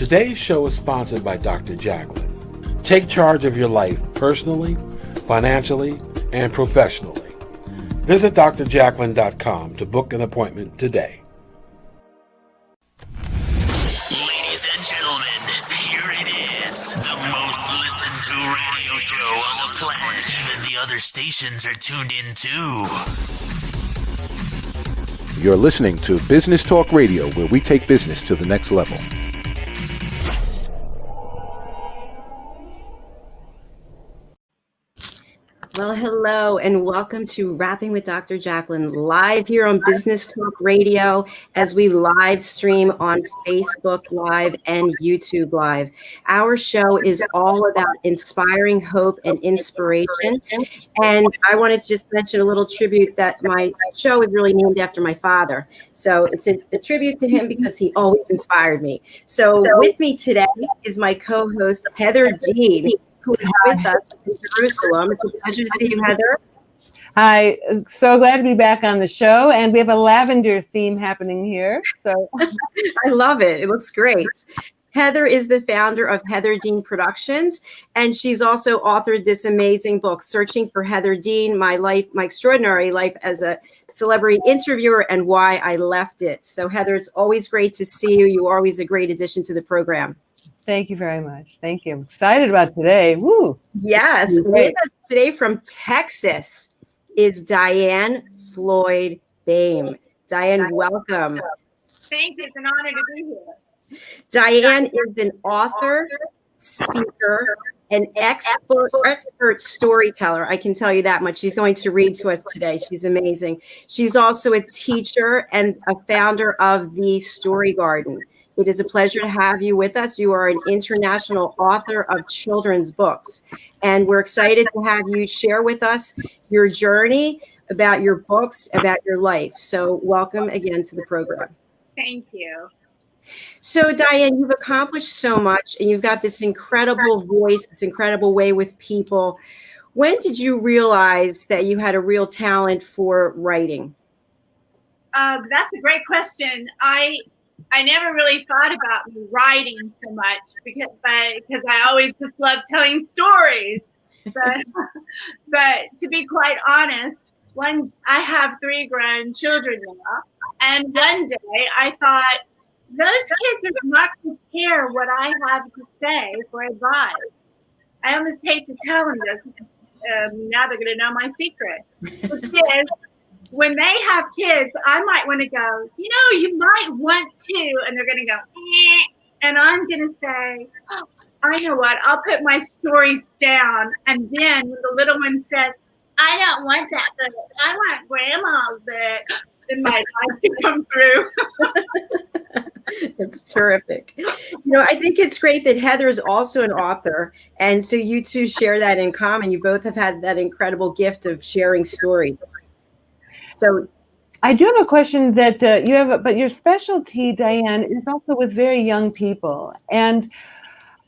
Today's show is sponsored by Dr. Jacalyn. Take charge of your life personally, financially, and professionally. Visit drjacalyn.com to book an appointment today. Ladies and gentlemen, here it is, the most listened to radio show on the planet. Even the other stations are tuned in too. You're listening to Business Talk Radio, where we take business to the next level. Well, hello, and welcome to Rapping with Dr. Jacalyn, live here on Business Talk Radio as we live stream on Facebook Live and YouTube Live. Our show is all about inspiring hope and inspiration. And I wanted to just mention a little tribute that my show is really named after my father. So it's a tribute to him because he always inspired me. So with me today is my co-host, Heather Dean, who is with us in Jerusalem. It's a pleasure to see you, Heather. Hi, so glad to be back on the show, and we have a lavender theme happening here. So I love it. It looks great. Heather is the founder of Heather Dean Productions, and she's also authored this amazing book, Searching for Heather Dean, My Extraordinary Life as a Celebrity Interviewer and Why I Left It. So Heather, it's always great to see you. You're always a great addition to the program. Thank you very much. Thank you. I'm excited about today. Woo! Yes. With us today from Texas is Diann Floyd Boehm. Diann, welcome. Thank you. It's an honor to be here. Diann is an author, speaker, and expert storyteller. I can tell you that much. She's going to read to us today. She's amazing. She's also a teacher and a founder of the Story Garden. It is a pleasure to have you with us. You are an international author of children's books, and we're excited to have you share with us your journey about your books, about your life. So welcome again to the program. Thank you. So Diann, you've accomplished so much, and you've got this incredible voice, this incredible way with people. When did you realize that you had a real talent for writing? That's a great question. I never really thought about writing so much because I always just loved telling stories. But to be quite honest, I have 3 grown children now, and one day I thought, those kids are not going to care what I have to say for advice. I almost hate to tell them this. Now they're going to know my secret. Which is, when they have kids, I might want to go, you might want to, and they're going to go, and I'm going to say, oh, I know what, I'll put my stories down. And then when the little one says, I don't want that book, I want grandma's book, then my advice can come through. It's terrific. I think it's great that Heather is also an author. And so you two share that in common. You both have had that incredible gift of sharing stories. So I do have a question that you have, but your specialty, Diann, is also with very young people. And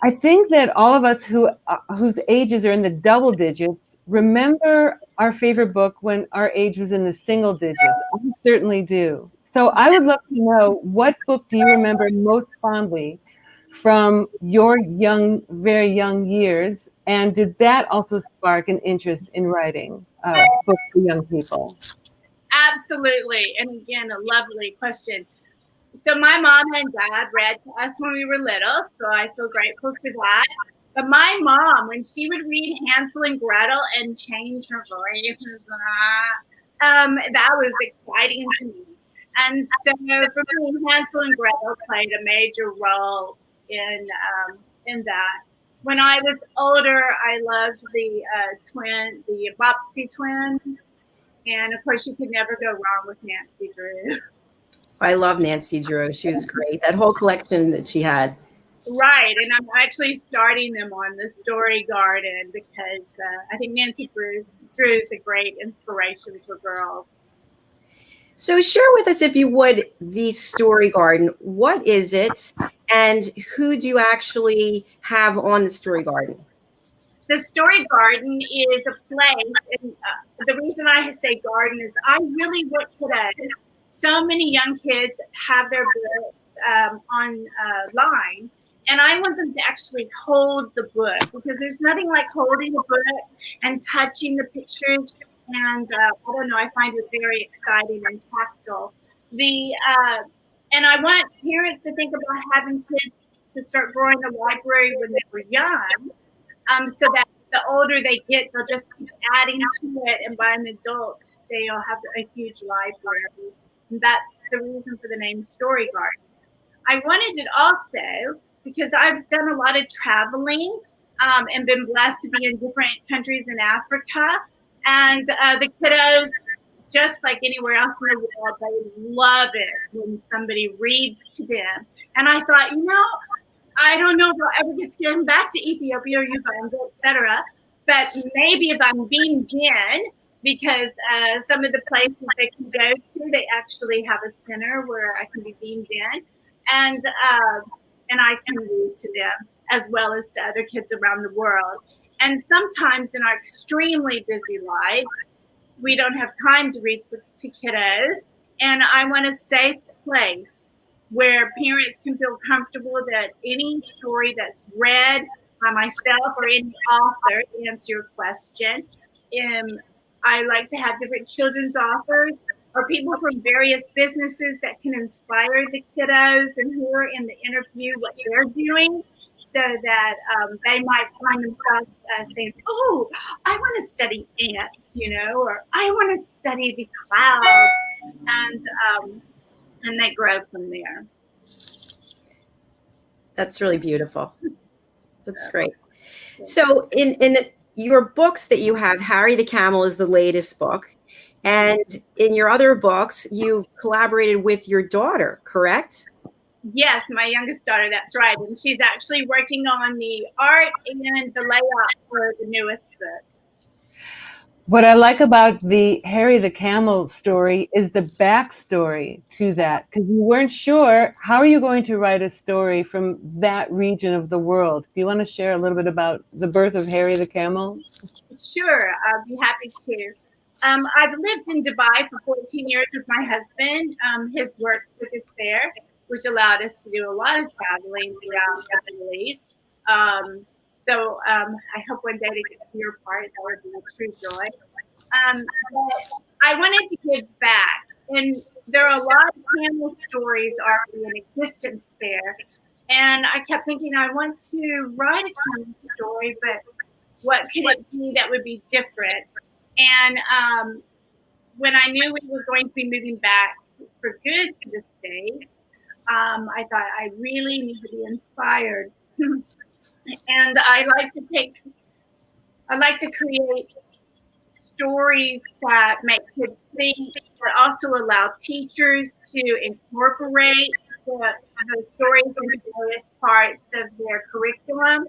I think that all of us whose ages are in the double digits remember our favorite book when our age was in the single digits. I certainly do. So I would love to know, what book do you remember most fondly from your very young years? And did that also spark an interest in writing books for young people? Absolutely. And again, a lovely question. So my mom and dad read to us when we were little, so I feel grateful for that. But my mom, when she would read Hansel and Gretel and change her voice, that was exciting to me. And so for me, Hansel and Gretel played a major role in that. When I was older, I loved the Bobbsey twins. And of course, you could never go wrong with Nancy Drew. I love Nancy Drew. She was great. That whole collection that she had. Right. And I'm actually starting them on the Story Garden because I think Nancy Drew is a great inspiration for girls. So share with us, if you would, the Story Garden. What is it, and who do you actually have on the Story Garden? The Story Garden is a place, and the reason I say garden is I really look at it as so many young kids have their books online, And I want them to actually hold the book, because there's nothing like holding a book and touching the pictures. And I don't know, I find it very exciting and tactile. And I want parents to think about having kids to start growing a library when they were young, so that the older they get, they'll just keep adding to it, and by an adult, they'll have a huge library. And that's the reason for the name Story Garden. I wanted it also because I've done a lot of traveling, and been blessed to be in different countries in Africa. And the kiddos, just like anywhere else in the world, they love it when somebody reads to them. And I thought, I don't know if I'll ever get to get them back to Ethiopia or Uganda, etc. But maybe if I'm beamed in, because some of the places they can go to, they actually have a center where I can be beamed in, and I can read to them as well as to other kids around the world. And sometimes in our extremely busy lives, we don't have time to read to kiddos. And I want a safe place where parents can feel comfortable that any story that's read by myself or any author, to answer your question, I like to have different children's authors or people from various businesses that can inspire the kiddos and hear in the interview what they're doing, so that they might find themselves saying, "Oh, I want to study ants," or "I want to study the clouds," and they grow from there. That's really beautiful. That's great. So in your books that you have, Harry the Camel is the latest book. And in your other books, you've collaborated with your daughter, correct? Yes, my youngest daughter, that's right. And she's actually working on the art and the layout for the newest book. What I like about the Harry the Camel story is the backstory to that, because you weren't sure, how are you going to write a story from that region of the world? Do you want to share a little bit about the birth of Harry the Camel? Sure, I'll be happy to. I've lived in Dubai for 14 years with my husband. His work took us there, which allowed us to do a lot of traveling throughout the Middle East. So I hope one day to get to your part. That would be a true joy. But I wanted to give back. And there are a lot of camel stories already in existence there. And I kept thinking, I want to write a camel story, but what could it be that would be different? And when I knew we were going to be moving back for good to the States, I thought I really need to be inspired. And I like to create stories that make kids think, but also allow teachers to incorporate the stories into various parts of their curriculum.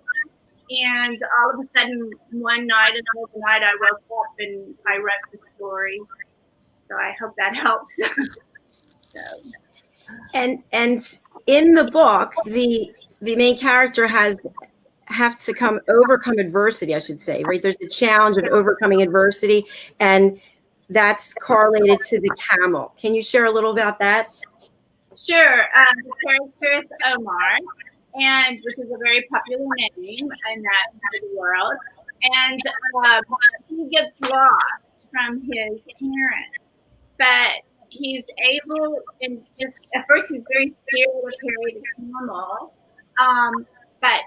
And all of a sudden, one night, in the middle of the night, I woke up and I wrote the story. So I hope that helps. And in the book, the main character have to overcome adversity, I should say, right? There's the challenge of overcoming adversity, and that's correlated to the camel. Can you share a little about that? Sure. The character is Omar, which is a very popular name in that part of the world. And he gets lost from his parents, but he's able, at first he's very scared of Harry the Camel, but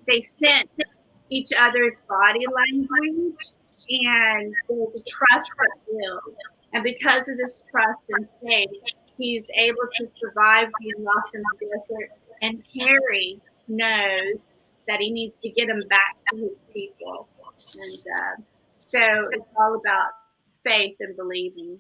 they sense each other's body language, and there's a trust that builds. And because of this trust and faith, he's able to survive being lost in the desert. And Harry knows that he needs to get him back to his people. And so it's all about faith and believing.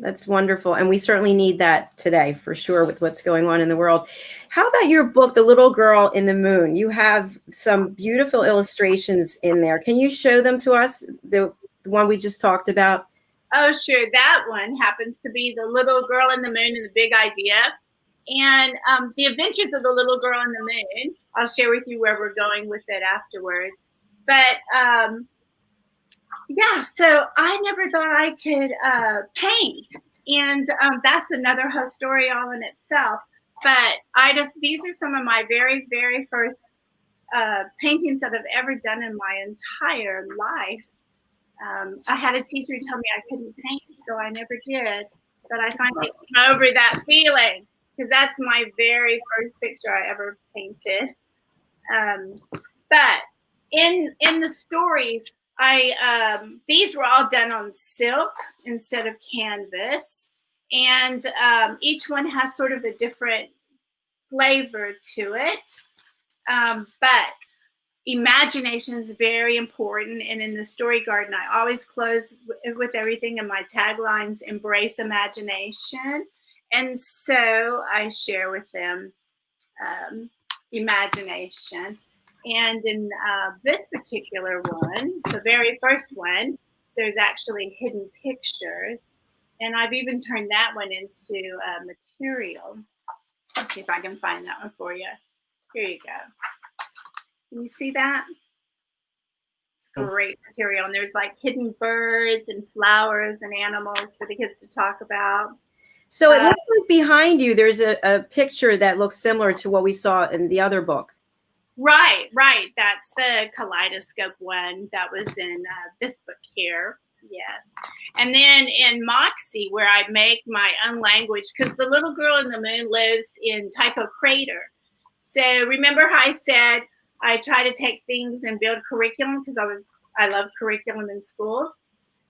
That's wonderful. And we certainly need that today for sure with what's going on in the world. How about your book, The Little Girl in the Moon? You have some beautiful illustrations in there. Can you show them to us? The one we just talked about? Oh, sure. That one happens to be The Little Girl in the Moon and the Big Idea. And the adventures of the little girl in the moon, I'll share with you where we're going with it afterwards. But yeah, so I never thought I could paint. And that's another whole story all in itself. But these are some of my very, very first paintings that I've ever done in my entire life. I had a teacher tell me I couldn't paint, so I never did. But I finally came over that feeling, because that's my very first picture I ever painted. But in the stories, these were all done on silk instead of canvas, and each one has sort of a different flavor to it. But imagination is very important, and in the story garden, I always close with everything in my taglines: embrace imagination. And so I share with them imagination. And in this particular one, the very first one, there's actually hidden pictures, and I've even turned that one into material. Let's see if I can find that one for you. Here you go. Can you see that? It's great material. And there's like hidden birds and flowers and animals for the kids to talk about. So it looks like behind you, there's a picture that looks similar to what we saw in the other book. Right. That's the kaleidoscope one that was in this book here. Yes. And then in Moxie, where I make my own language, because the little girl in the moon lives in Tycho Crater. So remember how I said I try to take things and build curriculum, because I love curriculum in schools.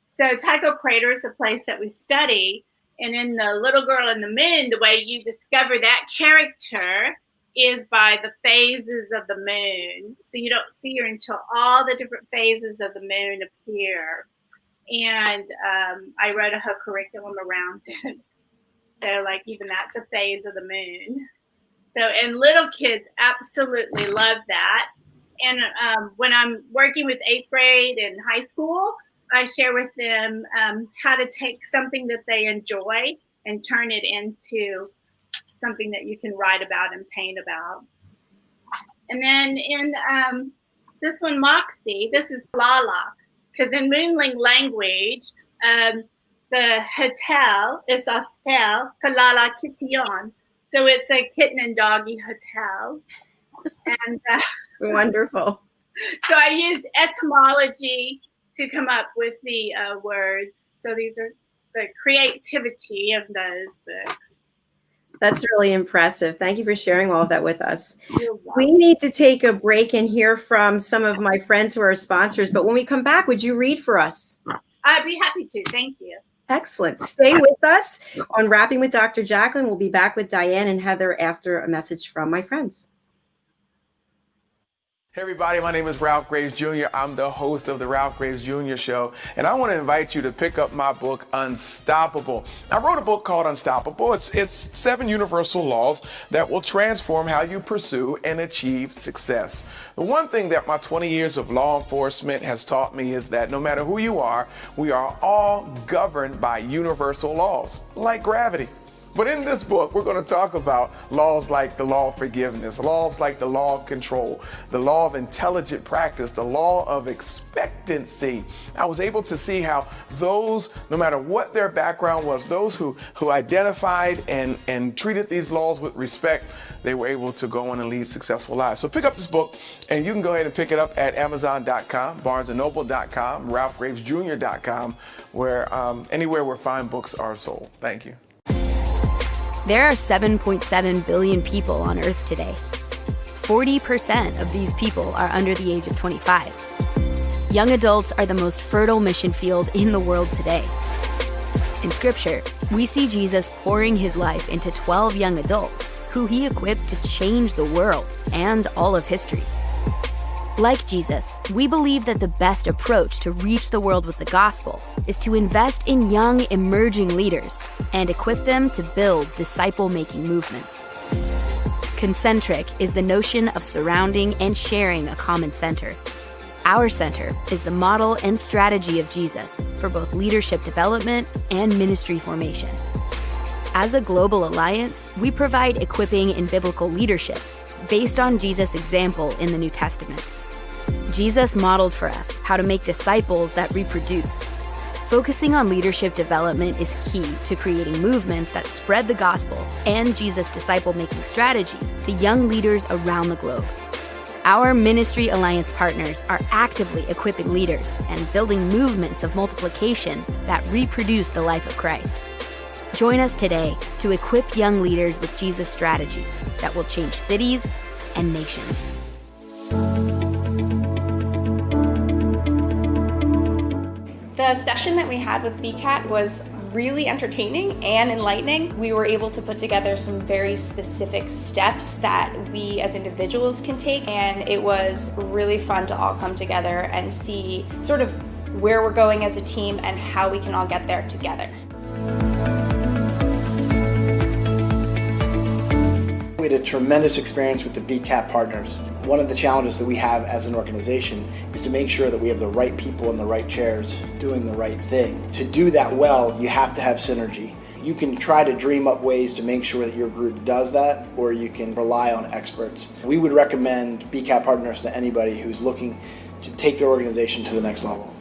So Tycho Crater is a place that we study. And in the little girl in the moon, the way you discover that character is by the phases of the moon. So you don't see her until all the different phases of the moon appear. And I wrote a whole curriculum around it. So like even that's a phase of the moon. So, and little kids absolutely love that. And when I'm working with 8th grade and high school, I share with them how to take something that they enjoy and turn it into something that you can write about and paint about. And then in this one, Moxie, this is Lala, because in Moonling language, the hotel is hostel to Lala Kitillon. So it's a kitten and doggy hotel. And Wonderful. So I use etymology to come up with the words. So these are the creativity of those books. That's really impressive. Thank you for sharing all of that with us. We need to take a break and hear from some of my friends who are sponsors. But when we come back, would you read for us? I'd be happy to. Thank you. Excellent. Stay with us on Rapping with Dr. Jacalyn. We'll be back with Diann and Heather after a message from my friends. Hey everybody, my name is Ralph Graves Jr. I'm the host of the Ralph Graves Jr. Show, and I want to invite you to pick up my book, Unstoppable. I wrote a book called Unstoppable. It's 7 universal laws that will transform how you pursue and achieve success. The one thing that my 20 years of law enforcement has taught me is that no matter who you are, we are all governed by universal laws, like gravity. But in this book, we're going to talk about laws like the law of forgiveness, laws like the law of control, the law of intelligent practice, the law of expectancy. I was able to see how those, no matter what their background was, those who identified and treated these laws with respect, they were able to go on and lead successful lives. So pick up this book, and you can go ahead and pick it up at Amazon.com, BarnesandNoble.com, RalphGravesJr.com, where anywhere where fine books are sold. Thank you. There are 7.7 billion people on Earth today. 40% of these people are under the age of 25. Young adults are the most fertile mission field in the world today. In Scripture, we see Jesus pouring his life into 12 young adults who he equipped to change the world and all of history. Like Jesus, we believe that the best approach to reach the world with the gospel is to invest in young, emerging leaders and equip them to build disciple-making movements. Concentric is the notion of surrounding and sharing a common center. Our center is the model and strategy of Jesus for both leadership development and ministry formation. As a global alliance, we provide equipping in biblical leadership based on Jesus' example in the New Testament. Jesus modeled for us how to make disciples that reproduce. Focusing on leadership development is key to creating movements that spread the gospel and Jesus' disciple-making strategy to young leaders around the globe. Our Ministry Alliance partners are actively equipping leaders and building movements of multiplication that reproduce the life of Christ. Join us today to equip young leaders with Jesus' strategy that will change cities and nations. The session that we had with BCAT was really entertaining and enlightening. We were able to put together some very specific steps that we as individuals can take, and it was really fun to all come together and see sort of where we're going as a team and how we can all get there together. We had a tremendous experience with the BCAT partners. One of the challenges that we have as an organization is to make sure that we have the right people in the right chairs doing the right thing. To do that well, you have to have synergy. You can try to dream up ways to make sure that your group does that, or you can rely on experts. We would recommend BCAT partners to anybody who's looking to take their organization to the next level.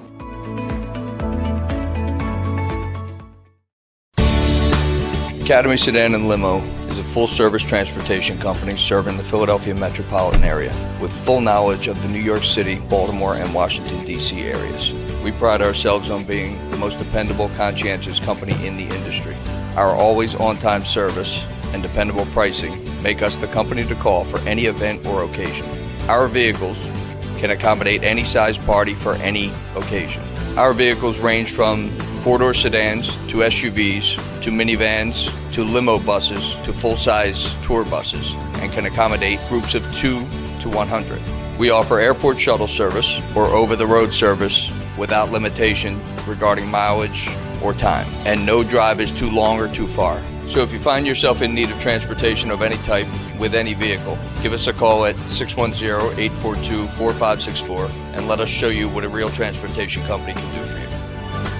Academy Sedan and Limo is a full-service transportation company serving the Philadelphia metropolitan area with full knowledge of the New York City, Baltimore, and Washington, D.C. areas. We pride ourselves on being the most dependable, conscientious company in the industry. Our always on-time service and dependable pricing make us the company to call for any event or occasion. Our vehicles can accommodate any size party for any occasion. Our vehicles range from four-door sedans to SUVs to minivans to limo buses to full-size tour buses and can accommodate groups of 2 to 100. We offer airport shuttle service or over-the-road service without limitation regarding mileage or time, and no drive is too long or too far. So if you find yourself in need of transportation of any type with any vehicle, give us a call at 610-842-4564 and let us show you what a real transportation company can do for you.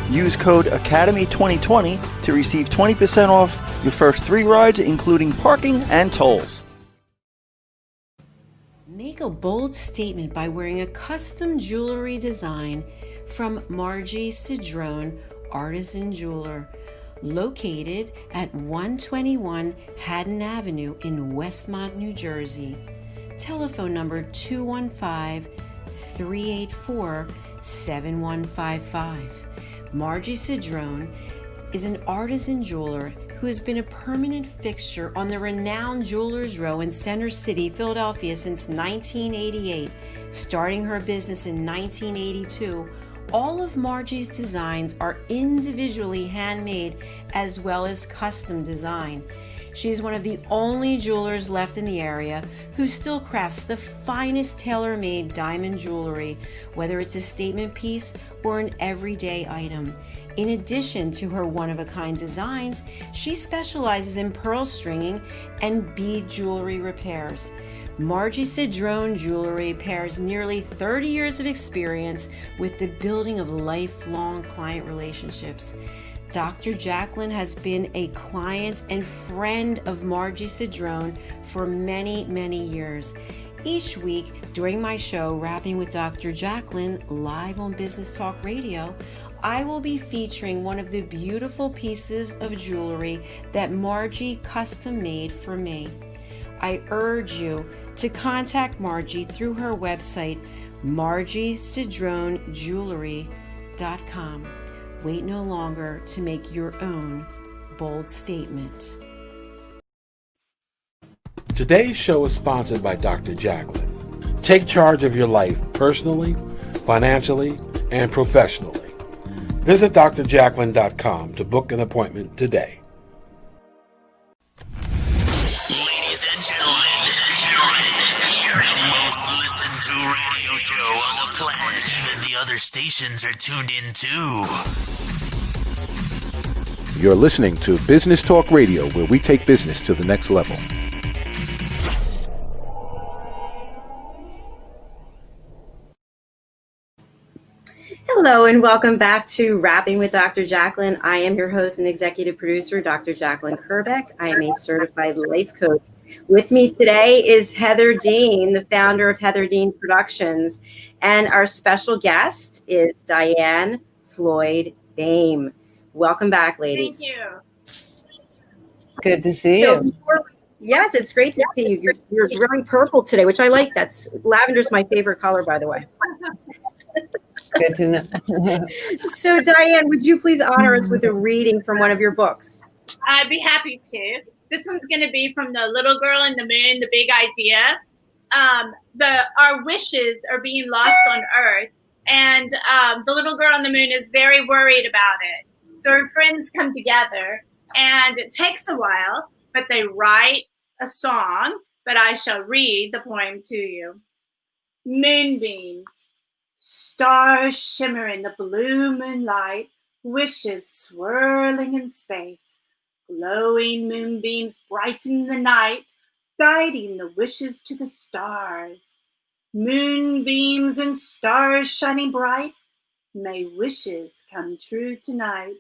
Use code ACADEMY2020 to receive 20% off your first 3 rides, including parking and tolls. Make a bold statement by wearing a custom jewelry design from Margie Cedrone, Artisan Jeweler, located at 121 Haddon Avenue in Westmont, New Jersey. Telephone number 215-384-7155. Margie Cedrone is an artisan jeweler who has been a permanent fixture on the renowned Jewelers Row in Center City, Philadelphia since 1988. Starting her business in 1982, all of Margie's designs are individually handmade as well as custom design. She is one of the only jewelers left in the area who still crafts the finest tailor-made diamond jewelry, whether it's a statement piece or an everyday item. In addition to her one-of-a-kind designs, she specializes in pearl stringing and bead jewelry repairs. Margie Cedrone Jewelry pairs nearly 30 years of experience with the building of lifelong client relationships. Dr. Jacalyn has been a client and friend of Margie Cedrone for many, many years. Each week during my show, Rapping with Dr. Jacalyn, live on Business Talk Radio, I will be featuring one of the beautiful pieces of jewelry that Margie custom made for me. I urge you to contact Margie through her website, margiecedronejewelry.com. Wait no longer to make your own bold statement. Today's show is sponsored by Dr. Jacalyn. Take charge of your life personally, financially, and professionally. Visit drjacalyn.com to book an appointment today. Ladies and gentlemen, the most listened to radio show on the planet. Even the other stations are tuned in too. You're listening to Business Talk Radio, where we take business to the next level. Hello and welcome back to Rapping with Dr. Jacalyn. I am your host and executive producer, Dr. Jacalyn Kerbeck. I am a certified life coach. With me today is Heather Dean, the founder of Heather Dean Productions. And our special guest is Diann Floyd Boehm. Welcome back, ladies. Thank you. Good to see So you. yes, it's great to see you. You're wearing purple today, which I like. Lavender's my favorite color, by the way. Good to know. So Diann, would you please honor us with a reading from one of your books? I'd be happy to. This one's going to be from The Little Girl in the Moon, The Big Idea. Our wishes are being lost on Earth, and the little girl on the moon is very worried about it. So her friends come together, and it takes a while, but they write a song, but I shall read the poem to you. Moonbeams, stars shimmer in the blue moonlight, wishes swirling in space. Glowing moonbeams brighten the night, guiding the wishes to the stars. Moonbeams and stars shining bright, may wishes come true tonight.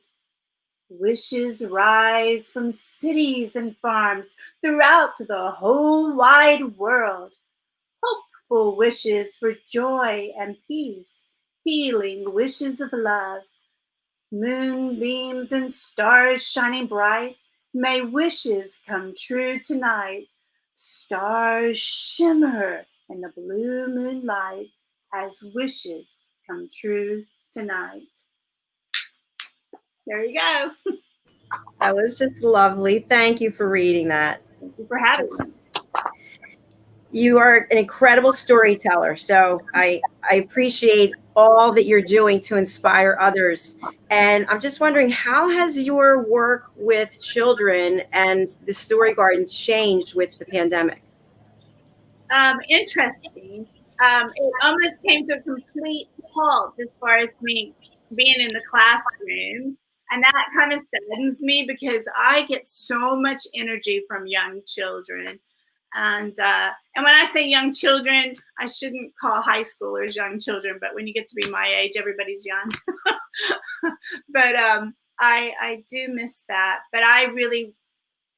Wishes rise from cities and farms throughout the whole wide world. Hopeful wishes for joy and peace, healing wishes of love. Moonbeams and stars shining bright, may wishes come true tonight. Stars shimmer in the blue moonlight as wishes come true tonight. There you go. That was just lovely. Thank you for reading that. Thank you for having me. You are an incredible storyteller. So I appreciate all that you're doing to inspire others. And I'm just wondering, how has your work with children and the Story Garden changed with the pandemic? Interesting. It almost came to a complete halt as far as me being in the classrooms. And that kind of saddens me because I get so much energy from young children. And when I say young children, I shouldn't call high schoolers young children, but when you get to be my age, everybody's young. But I do miss that. But I really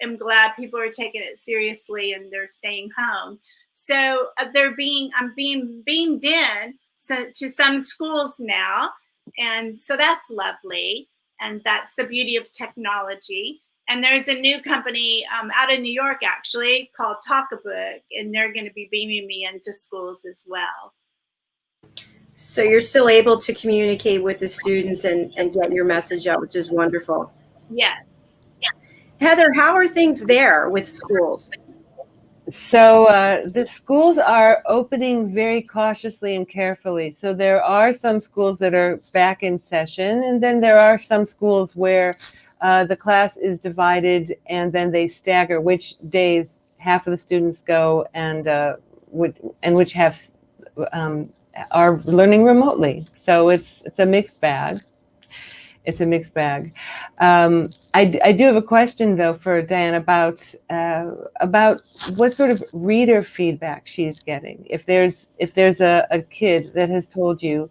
am glad people are taking it seriously and they're staying home. So I'm being beamed in to some schools now, and so that's lovely. And that's the beauty of technology. And there's a new company out of New York, actually, called Talkabook, and they're going to be beaming me into schools as well. So you're still able to communicate with the students and get your message out, which is wonderful. Yes. Yeah. Heather, how are things there with schools? So the schools are opening very cautiously and carefully. So there are some schools that are back in session, and then there are some schools where the class is divided and then they stagger which days half of the students go and which half are learning remotely. So it's a mixed bag. It's a mixed bag. I do have a question though for Diann about what sort of reader feedback she's getting. If there's a kid that has told you,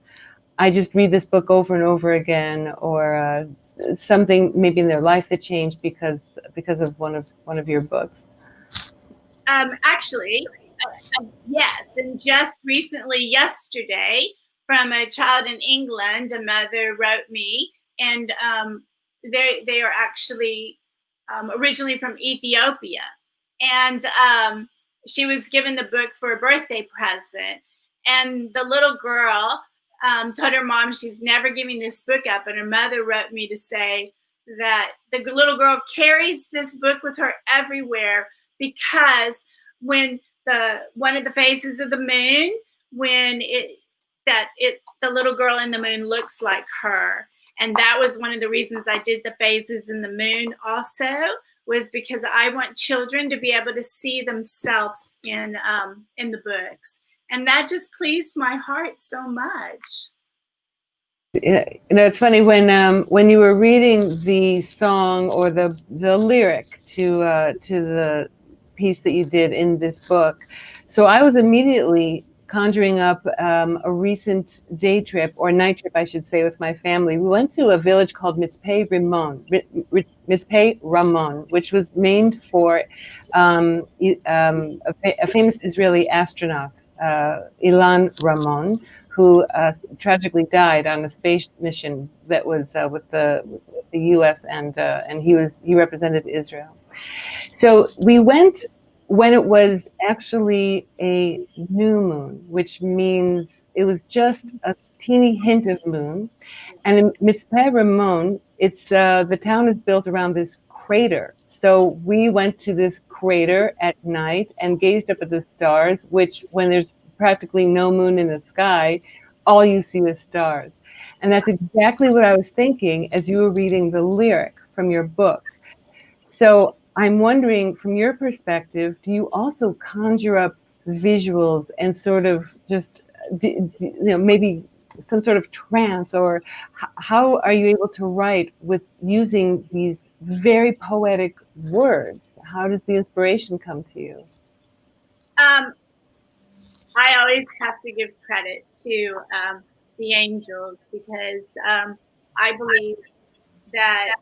I just read this book over and over again, or something maybe in their life that changed because of one of your books. Actually, yes, and just recently, yesterday, from a child in England, a mother wrote me. And they are actually originally from Ethiopia. And she was given the book for a birthday present. And the little girl told her mom she's never giving this book up. And her mother wrote me to say that the little girl carries this book with her everywhere because when one of the phases of the moon, the little girl in the moon looks like her. And that was one of the reasons I did the phases in the moon also, was because I want children to be able to see themselves in the books. And that just pleased my heart so much. It's funny when you were reading the song or the lyric to the piece that you did in this book. So I was immediately conjuring up a recent day trip, or night trip, I should say, with my family. We went to a village called Mitzpeh Ramon, which was named for a famous Israeli astronaut, Ilan Ramon, who tragically died on a space mission that was with the U.S. and he represented Israel. So we went when it was actually a new moon, which means it was just a teeny hint of moon. And in Mitzpeh Ramon, it's the town is built around this crater. So we went to this crater at night and gazed up at the stars, which when there's practically no moon in the sky, all you see is stars. And that's exactly what I was thinking as you were reading the lyric from your book. So I'm wondering, from your perspective, do you also conjure up visuals and sort of just, maybe some sort of trance, or how are you able to write with using these very poetic words? How does the inspiration come to you? I always have to give credit to the angels, because I believe that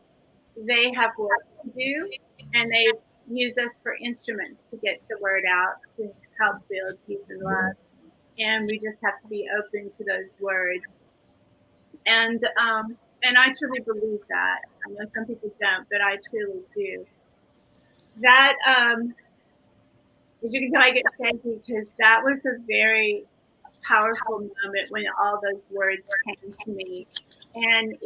they have work to do, and they use us for instruments to get the word out, to help build peace and love. And we just have to be open to those words. And I truly believe that. I know some people don't, but I truly do. That, as you can tell, I get shaky, because that was a very powerful moment when all those words came to me. And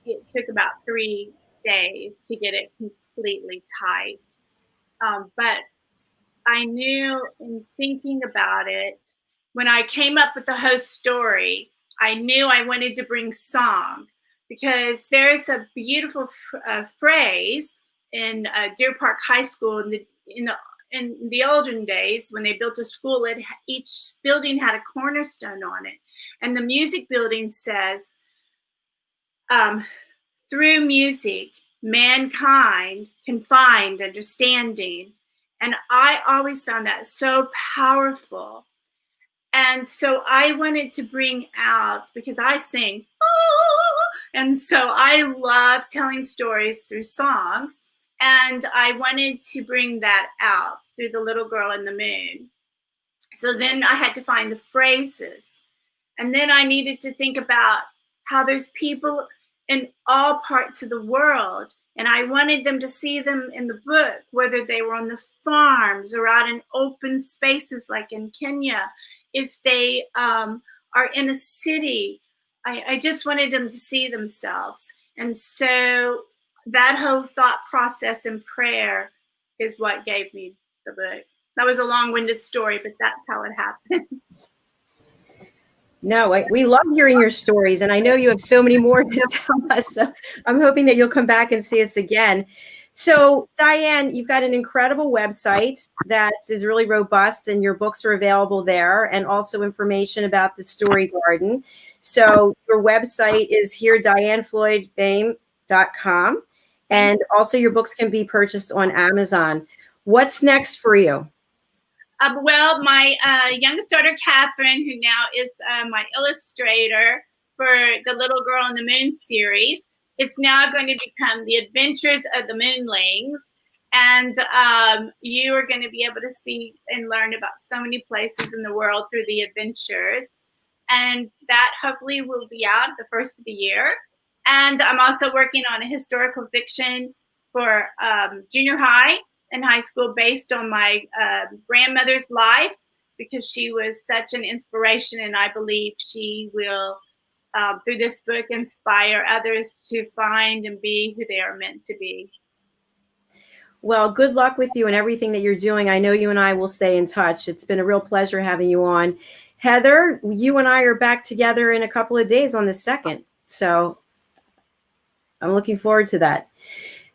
it took about 3 days to get it completely tight. But I knew in thinking about it, when I came up with the whole story, I knew I wanted to bring song, because there's a beautiful phrase in Deer Park High School in the olden days when they built a school. Each building had a cornerstone on it, and the music building says, through music, mankind can find understanding. And I always found that so powerful. And so I wanted to bring out, because I sing, and so I love telling stories through song. And I wanted to bring that out through The Little Girl in the Moon. So then I had to find the phrases. And then I needed to think about how there's people in all parts of the world. And I wanted them to see them in the book, whether they were on the farms or out in open spaces like in Kenya. If they are in a city, I just wanted them to see themselves. And so that whole thought process and prayer is what gave me the book. That was a long-winded story, but that's how it happened. No, we love hearing your stories, and I know you have so many more to tell us. So I'm hoping that you'll come back and see us again. So, Diann, you've got an incredible website that is really robust, and your books are available there, and also information about the Story Garden. So your website is here, DiannFloydBoehm.com, and also your books can be purchased on Amazon. What's next for you? Well, my youngest daughter, Catherine, who now is my illustrator for the Little Girl in the Moon series, it's now going to become The Adventures of the Moonlings. And you are going to be able to see and learn about so many places in the world through the adventures. And that hopefully will be out the first of the year. And I'm also working on a historical fiction for junior high and high school based on my grandmother's life, because she was such an inspiration, and I believe she will, through this book, inspire others to find and be who they are meant to be. Well, good luck with you and everything that you're doing. I know you and I will stay in touch. It's been a real pleasure having you on. Heather, you and I are back together in a couple of days on the 2nd. So I'm looking forward to that.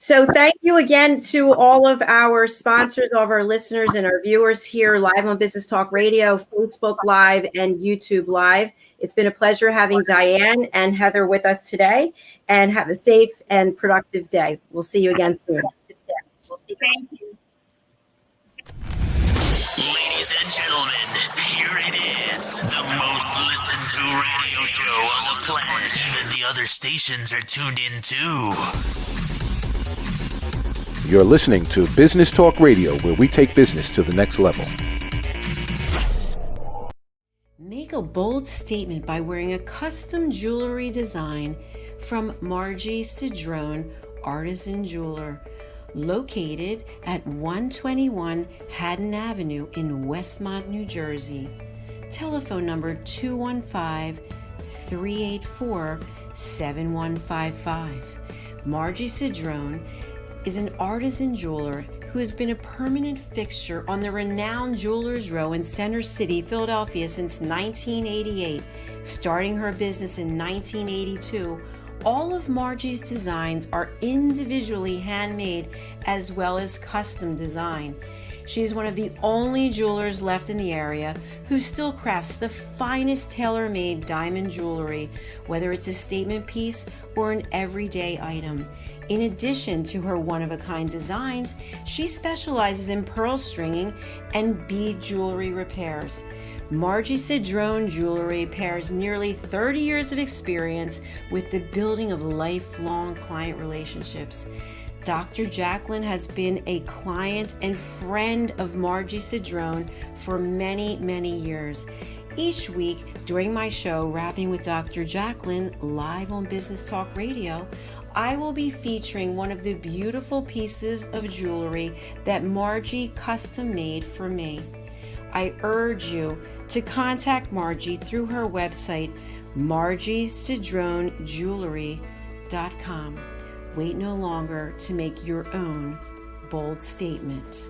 So thank you again to all of our sponsors, all of our listeners and our viewers here live on Business Talk Radio, Facebook Live, and YouTube Live. It's been a pleasure having Diann and Heather with us today, and have a safe and productive day. We'll see you again soon. Thank you. Ladies and gentlemen, here it is, the most listened to radio show on the planet. Even the other stations are tuned in too. You're listening to Business Talk Radio, where we take business to the next level. Make Make a bold statement by wearing a custom jewelry design from Margie Cedrone, Artisan Jeweler, located at 121 Haddon Avenue in Westmont, New Jersey. Telephone number 215-384-7155. Margie Cedrone is an artisan jeweler who has been a permanent fixture on the renowned Jewelers Row in Center City, Philadelphia since 1988. Starting her business in 1982, all of Margie's designs are individually handmade as well as custom design. She is one of the only jewelers left in the area who still crafts the finest tailor-made diamond jewelry, whether it's a statement piece or an everyday item. In addition to her one-of-a-kind designs, she specializes in pearl stringing and bead jewelry repairs. Margie Cedrone Jewelry pairs nearly 30 years of experience with the building of lifelong client relationships. Dr. Jacalyn has been a client and friend of Margie Cedrone for many, many years. Each week during my show, Rapping with Dr. Jacalyn, live on Business Talk Radio, I will be featuring one of the beautiful pieces of jewelry that Margie custom made for me. I urge you to contact Margie through her website, margiecedronejewelry.com. Wait no longer to make your own bold statement.